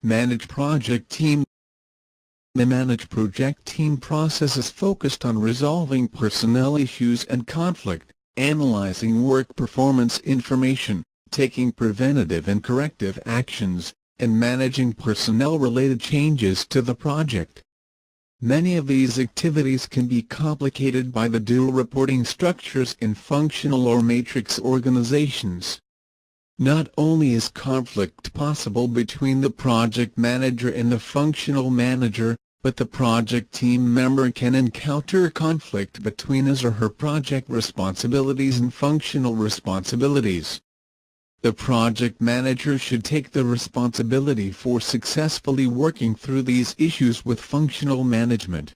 Manage project team. The Manage project team process is focused on resolving personnel issues and conflict, analyzing work performance information, taking preventative and corrective actions, and managing personnel-related changes to the project. Many of these activities can be complicated by the dual reporting structures in functional or matrix organizations. Not only is conflict possible between the project manager and the functional manager, but the project team member can encounter conflict between his or her project responsibilities and functional responsibilities. The project manager should take the responsibility for successfully working through these issues with functional management.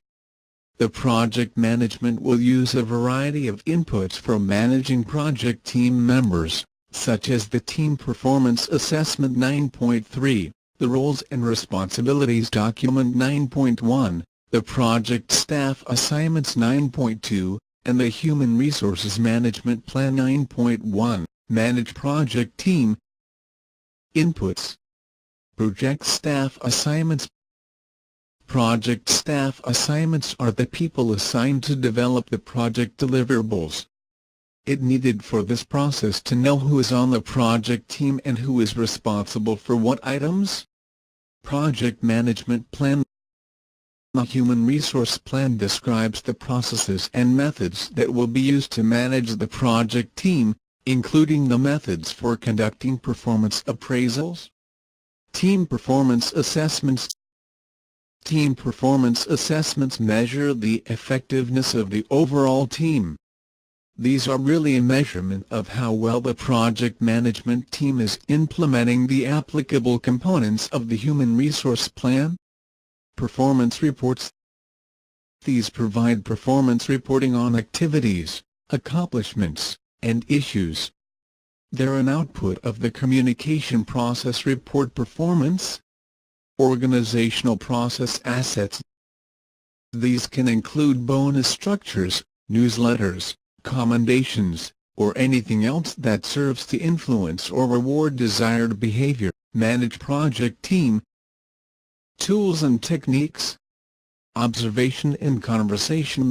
The project management will use a variety of inputs for managing project team members, such as the Team Performance Assessment 9.3, the Roles and Responsibilities Document 9.1, the Project Staff Assignments 9.2, and the Human Resources Management Plan 9.1. Manage project team. Inputs. Project staff assignments. Project staff assignments are the people assigned to develop the project deliverables. It needed for this process to know who is on the project team and who is responsible for what items. Project Management Plan. The Human Resource Plan describes the processes and methods that will be used to manage the project team, including the methods for conducting performance appraisals. Team performance assessments. Team performance assessments measure the effectiveness of the overall team. These are really a measurement of how well the project management team is implementing the applicable components of the Human Resource Plan. Performance reports. These provide performance reporting on activities, accomplishments, and issues. They're an output of the communication process report. Performance. Organizational process assets. These can include bonus structures, newsletters, commendations, or anything else that serves to influence or reward desired behavior. Manage project team. Tools and techniques. Observation and conversation.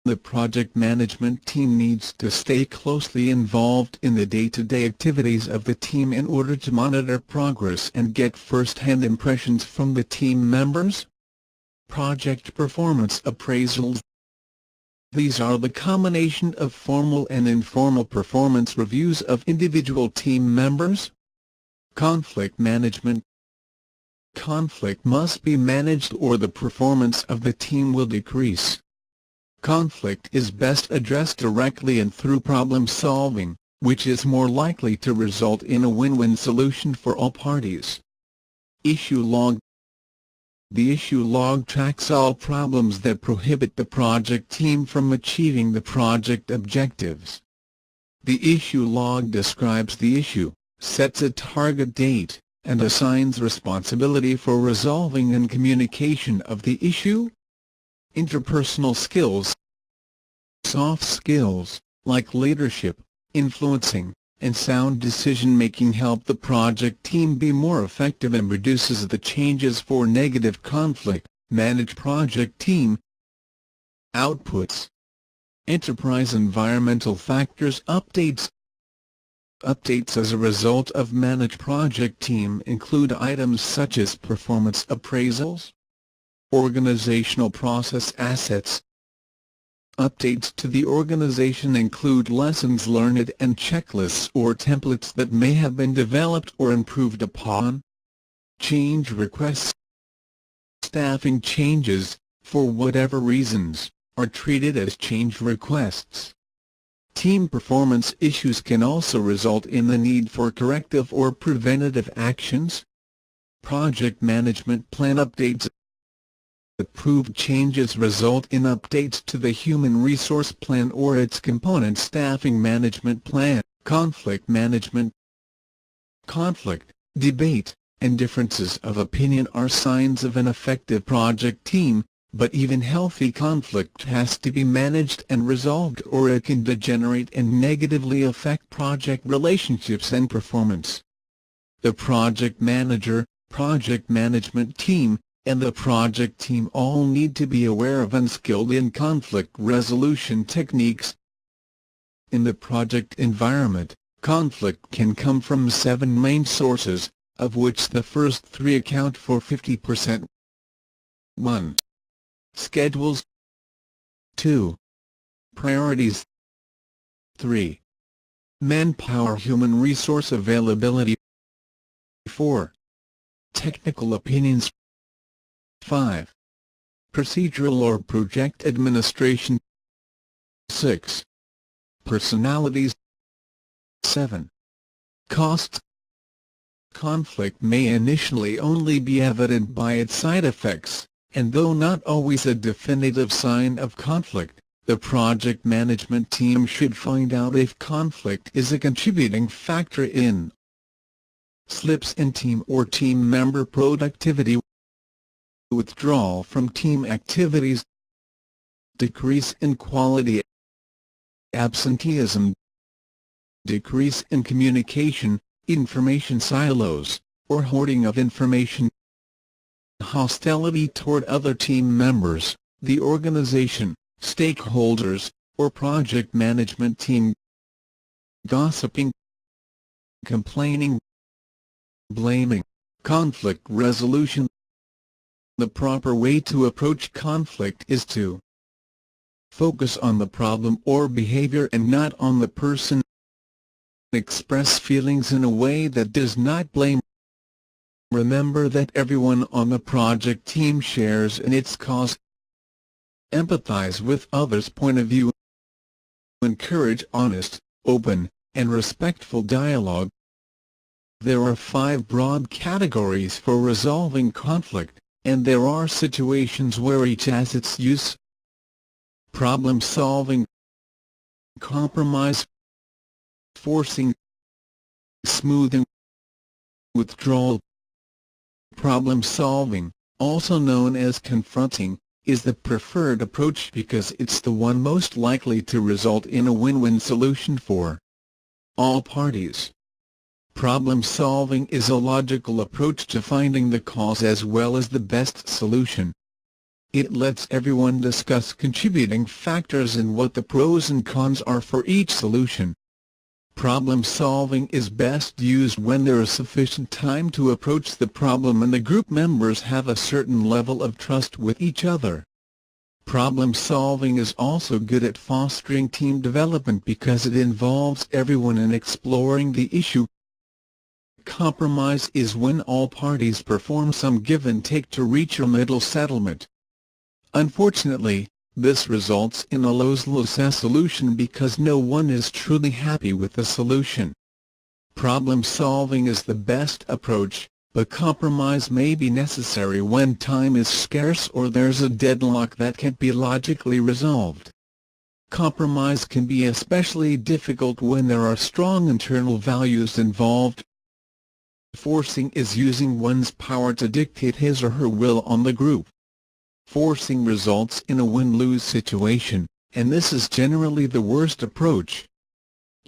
The project management team needs to stay closely involved in the day-to-day activities of the team in order to monitor progress and get first-hand impressions from the team members. Project performance appraisals. These are the combination of formal and informal performance reviews of individual team members. Conflict management. Conflict must be managed or the performance of the team will decrease. Conflict is best addressed directly and through problem solving, which is more likely to result in a win-win solution for all parties. Issue log. The issue log tracks all problems that prohibit the project team from achieving the project objectives. The issue log describes the issue, sets a target date, and assigns responsibility for resolving and communication of the issue. Interpersonal skills. Soft skills, like leadership, influencing, and sound decision-making help the project team be more effective and reduces the chances for negative conflict. Manage project team. Outputs. Enterprise environmental factors updates. Updates as a result of Manage project team include items such as performance appraisals. Organizational process assets. Updates to the organization include lessons learned and checklists or templates that may have been developed or improved upon. Change requests. Staffing changes, for whatever reasons, are treated as change requests. Team performance issues can also result in the need for corrective or preventative actions. Project management plan updates. Approved changes result in updates to the Human Resource Plan or its component. Staffing management plan. Conflict management. Conflict, debate, and differences of opinion are signs of an effective project team, but even healthy conflict has to be managed and resolved or it can degenerate and negatively affect project relationships and performance. The project manager, project management team, and the project team all need to be aware of and skilled in conflict resolution techniques. In the project environment, conflict can come from 7 main sources, of which the first 3 account for 50%. 1. Schedules. 2. Priorities. 3. Manpower human resource availability. 4. Technical opinions. 5. Procedural or project administration. 6. Personalities. 7. Costs. Conflict may initially only be evident by its side effects, and though not always a definitive sign of conflict, the project management team should find out if conflict is a contributing factor in slips in team or team member productivity, withdrawal from team activities, decrease in quality, absenteeism, decrease in communication, information silos, or hoarding of information, hostility toward other team members, the organization, stakeholders, or project management team, gossiping, complaining, blaming, conflict resolution. The proper way to approach conflict is to focus on the problem or behavior and not on the person. Express feelings in a way that does not blame. Remember that everyone on the project team shares in its cause. Empathize with others' point of view. Encourage honest, open, and respectful dialogue. There are 5 broad categories for resolving conflict, and there are situations where each has its use. Problem solving, compromise, forcing, smoothing, withdrawal. Problem solving, also known as confronting, is the preferred approach because it's the one most likely to result in a win-win solution for all parties. Problem solving is a logical approach to finding the cause as well as the best solution. It lets everyone discuss contributing factors and what the pros and cons are for each solution. Problem solving is best used when there is sufficient time to approach the problem and the group members have a certain level of trust with each other. Problem solving is also good at fostering team development because it involves everyone in exploring the issue. Compromise is when all parties perform some give and take to reach a middle settlement. Unfortunately, this results in a lose-lose solution because no one is truly happy with the solution. Problem solving is the best approach, but compromise may be necessary when time is scarce or there's a deadlock that can't be logically resolved. Compromise can be especially difficult when there are strong internal values involved. Forcing is using one's power to dictate his or her will on the group. Forcing results in a win-lose situation, and this is generally the worst approach.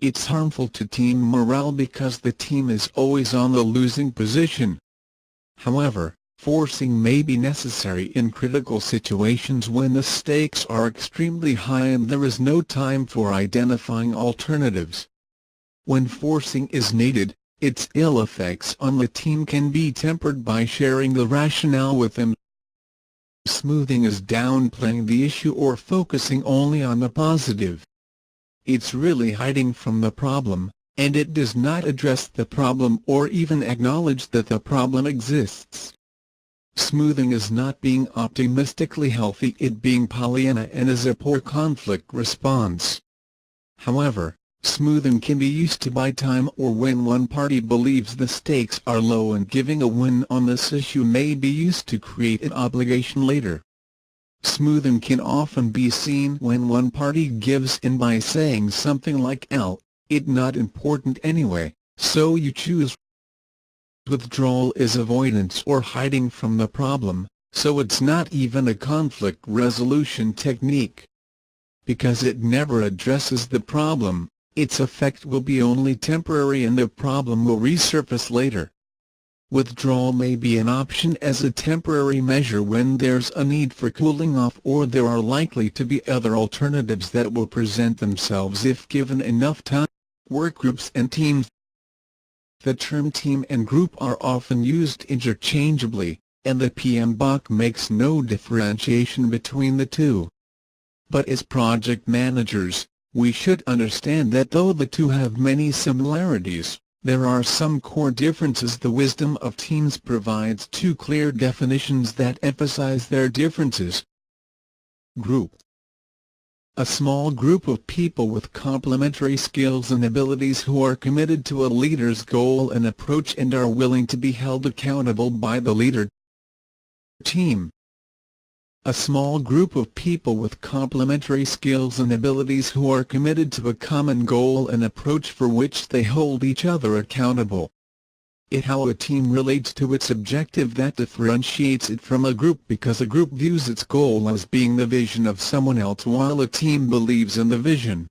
It's harmful to team morale because the team is always on the losing position. However, forcing may be necessary in critical situations when the stakes are extremely high and there is no time for identifying alternatives. When forcing is needed, its ill effects on the team can be tempered by sharing the rationale with them. Smoothing is downplaying the issue or focusing only on the positive. It's really hiding from the problem, and it does not address the problem or even acknowledge that the problem exists. Smoothing is not being optimistically healthy, it being Pollyanna and is a poor conflict response. However, smoothing can be used to buy time or when one party believes the stakes are low and giving a win on this issue may be used to create an obligation later. Smoothing can often be seen when one party gives in by saying something like "It's not important anyway, so you choose." Withdrawal is avoidance or hiding from the problem, so it's not even a conflict resolution technique. Because it never addresses the problem, its effect will be only temporary and the problem will resurface later. Withdrawal may be an option as a temporary measure when there's a need for cooling off, or there are likely to be other alternatives that will present themselves if given enough time. Workgroups and teams. The term team and group are often used interchangeably, and the PMBOK makes no differentiation between the two. But as project managers, we should understand that though the two have many similarities, there are some core differences. The wisdom of teams provides two clear definitions that emphasize their differences. Group: a small group of people with complementary skills and abilities who are committed to a leader's goal and approach and are willing to be held accountable by the leader. Team: a small group of people with complementary skills and abilities who are committed to a common goal and approach for which they hold each other accountable. It's how a team relates to its objective that differentiates it from a group, because a group views its goal as being the vision of someone else while a team believes in the vision.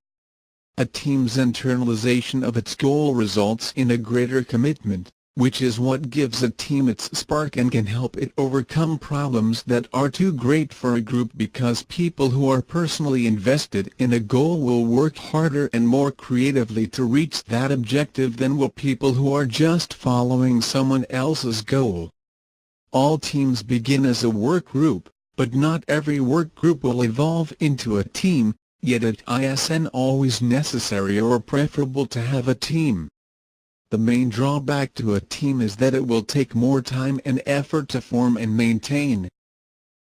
A team's internalization of its goal results in a greater commitment, which is what gives a team its spark and can help it overcome problems that are too great for a group, because people who are personally invested in a goal will work harder and more creatively to reach that objective than will people who are just following someone else's goal. All teams begin as a work group, but not every work group will evolve into a team, yet it isn't always necessary or preferable to have a team. The main drawback to a team is that it will take more time and effort to form and maintain.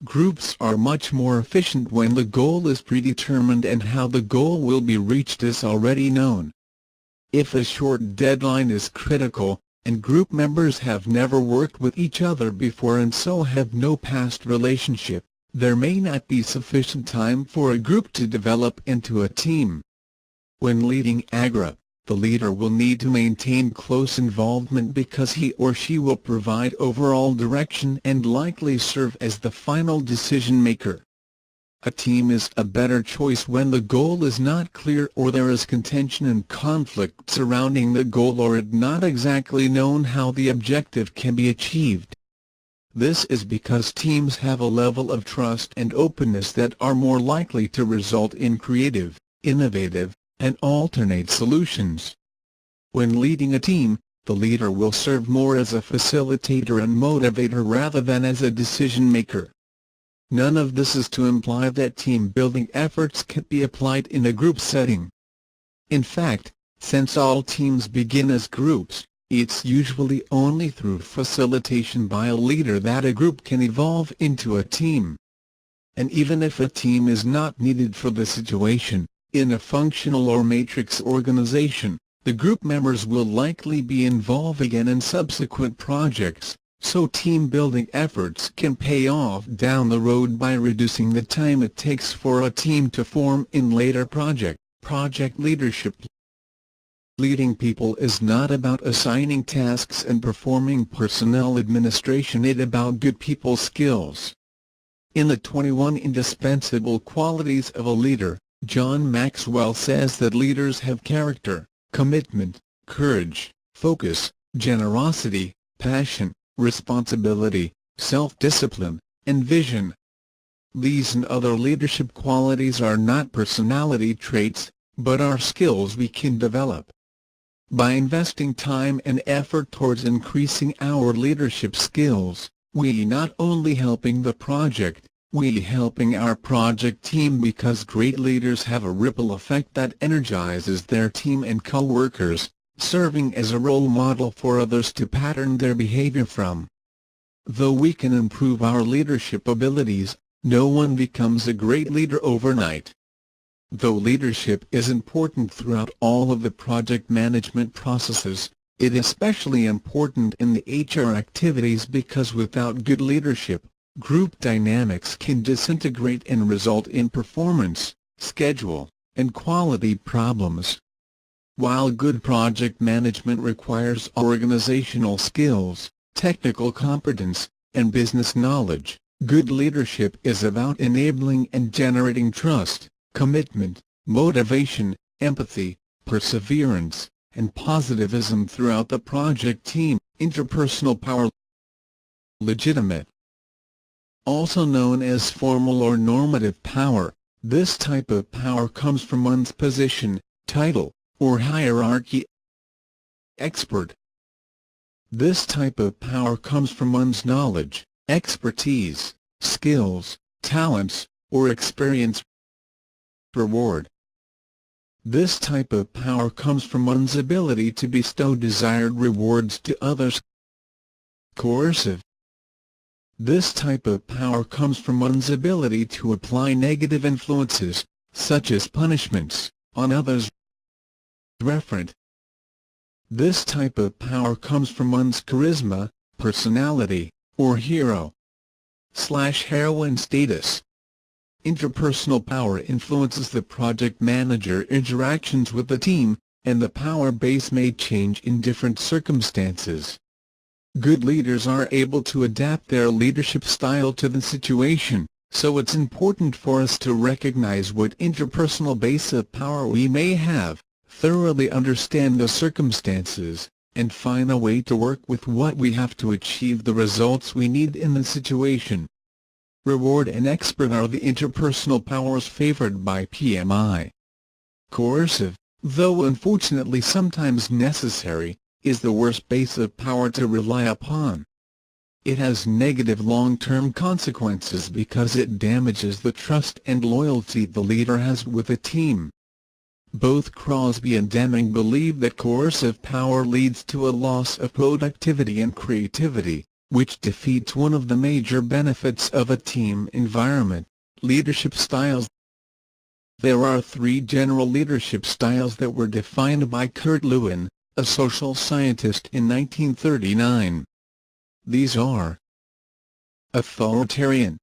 Groups are much more efficient when the goal is predetermined and how the goal will be reached is already known. If a short deadline is critical, and group members have never worked with each other before and so have no past relationship, there may not be sufficient time for a group to develop into a team. When leading a group, the leader will need to maintain close involvement because he or she will provide overall direction and likely serve as the final decision-maker. A team is a better choice when the goal is not clear or there is contention and conflict surrounding the goal, or it not exactly known how the objective can be achieved. This is because teams have a level of trust and openness that are more likely to result in creative, innovative, and alternate solutions. When leading a team, the leader will serve more as a facilitator and motivator rather than as a decision-maker. None of this is to imply that team-building efforts can be applied in a group setting. In fact, since all teams begin as groups, it's usually only through facilitation by a leader that a group can evolve into a team. And even if a team is not needed for the situation, in a functional or matrix organization, the group members will likely be involved again in subsequent projects, so team-building efforts can pay off down the road by reducing the time it takes for a team to form in later project leadership. Leading people is not about assigning tasks and performing personnel administration, it's about good people skills. In the 21 Indispensable Qualities of a Leader, John Maxwell says that leaders have character, commitment, courage, focus, generosity, passion, responsibility, self-discipline, and vision. These and other leadership qualities are not personality traits, but are skills we can develop. By investing time and effort towards increasing our leadership skills, we not only helping the project, we helping our project team, because great leaders have a ripple effect that energizes their team and co-workers, serving as a role model for others to pattern their behavior from. Though we can improve our leadership abilities, no one becomes a great leader overnight. Though leadership is important throughout all of the project management processes, it is especially important in the HR activities, because without good leadership, group dynamics can disintegrate and result in performance, schedule, and quality problems. While good project management requires organizational skills, technical competence, and business knowledge, good leadership is about enabling and generating trust, commitment, motivation, empathy, perseverance, and positivism throughout the project team. Interpersonal power. Legitimate. Also known as formal or normative power, this type of power comes from one's position, title, or hierarchy. Expert. This type of power comes from one's knowledge, expertise, skills, talents, or experience. Reward. This type of power comes from one's ability to bestow desired rewards to others. Coercive. This type of power comes from one's ability to apply negative influences, such as punishments, on others. Referent. This type of power comes from one's charisma, personality, or hero/heroine status. Interpersonal power influences the project manager interactions with the team, and the power base may change in different circumstances. Good leaders are able to adapt their leadership style to the situation, so it's important for us to recognize what interpersonal base of power we may have, thoroughly understand the circumstances, and find a way to work with what we have to achieve the results we need in the situation. Reward and expert are the interpersonal powers favored by PMI. Coercive, though unfortunately sometimes necessary, is the worst base of power to rely upon. It has negative long-term consequences because it damages the trust and loyalty the leader has with a team. Both Crosby and Deming believe that coercive power leads to a loss of productivity and creativity, which defeats one of the major benefits of a team environment: leadership styles. There are 3 general leadership styles that were defined by Kurt Lewin, a social scientist, in 1939. These are: authoritarian.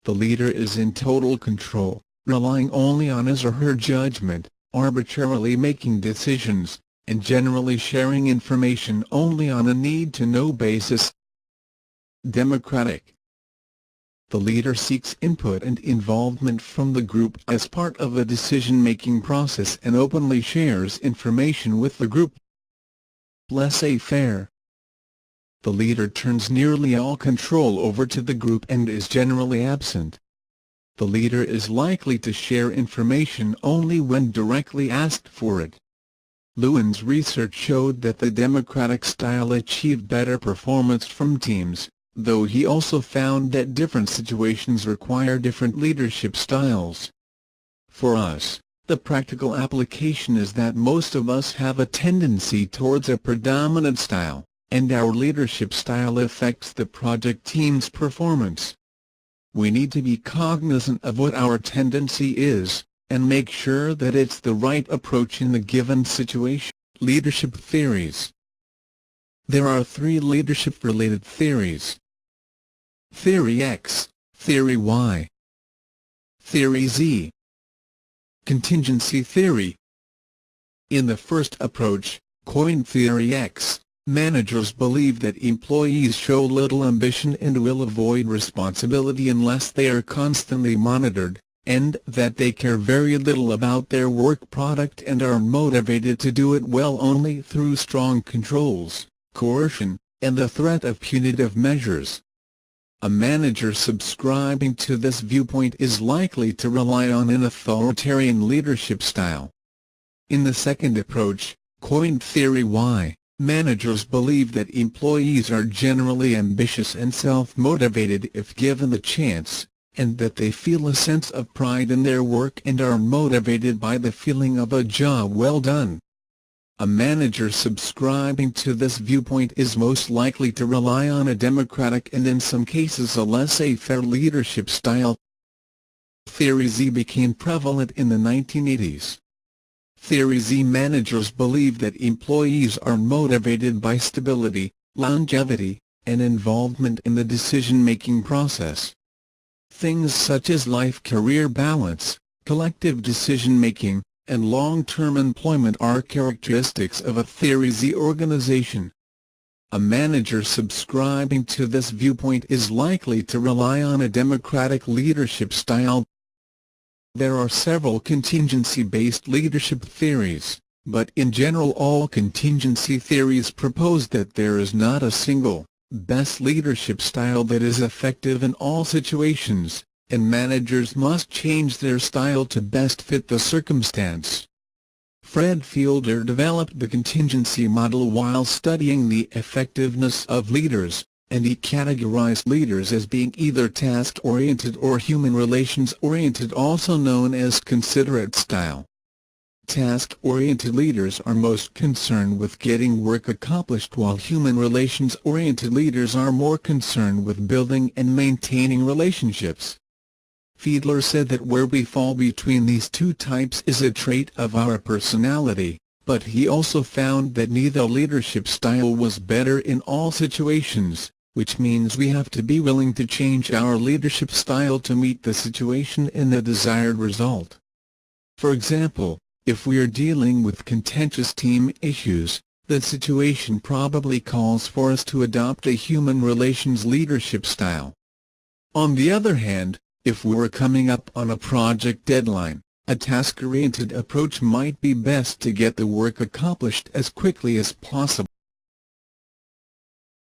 The leader is in total control, relying only on his or her judgment, arbitrarily making decisions, and generally sharing information only on a need-to-know basis. Democratic. The leader seeks input and involvement from the group as part of a decision-making process and openly shares information with the group. Laissez-faire. The leader turns nearly all control over to the group and is generally absent. The leader is likely to share information only when directly asked for it. Lewin's research showed that the democratic style achieved better performance from teams, though he also found that different situations require different leadership styles. For us, the practical application is that most of us have a tendency towards a predominant style, and our leadership style affects the project team's performance. We need to be cognizant of what our tendency is, and make sure that it's the right approach in the given situation. Leadership theories. There are 3 leadership-related theories: Theory X, Theory Y, Theory Z. Contingency theory. In the first approach, coined Theory X, managers believe that employees show little ambition and will avoid responsibility unless they are constantly monitored, and that they care very little about their work product and are motivated to do it well only through strong controls, coercion, and the threat of punitive measures. A manager subscribing to this viewpoint is likely to rely on an authoritarian leadership style. In the second approach, coined Theory Y, managers believe that employees are generally ambitious and self-motivated if given the chance, and that they feel a sense of pride in their work and are motivated by the feeling of a job well done. A manager subscribing to this viewpoint is most likely to rely on a democratic and in some cases a laissez-faire leadership style. Theory Z became prevalent in the 1980s. Theory Z managers believe that employees are motivated by stability, longevity, and involvement in the decision-making process. Things such as life-career balance, collective decision-making, and long-term employment are characteristics of a Theory Z organization. A manager subscribing to this viewpoint is likely to rely on a democratic leadership style. There are several contingency-based leadership theories. but in general all contingency theories propose that there is not a single, best leadership style that is effective in all situations, and managers must change their style to best fit the circumstance. Fred Fielder developed the contingency model while studying the effectiveness of leaders, and he categorized leaders as being either task-oriented or human relations-oriented, also known as considerate style. Task-oriented leaders are most concerned with getting work accomplished, while human relations-oriented leaders are more concerned with building and maintaining relationships. Fiedler said that where we fall between these two types is a trait of our personality, but he also found that neither leadership style was better in all situations, which means we have to be willing to change our leadership style to meet the situation and the desired result. For example, if we are dealing with contentious team issues, the situation probably calls for us to adopt a human relations leadership style. On the other hand, if we're coming up on a project deadline, a task-oriented approach might be best to get the work accomplished as quickly as possible.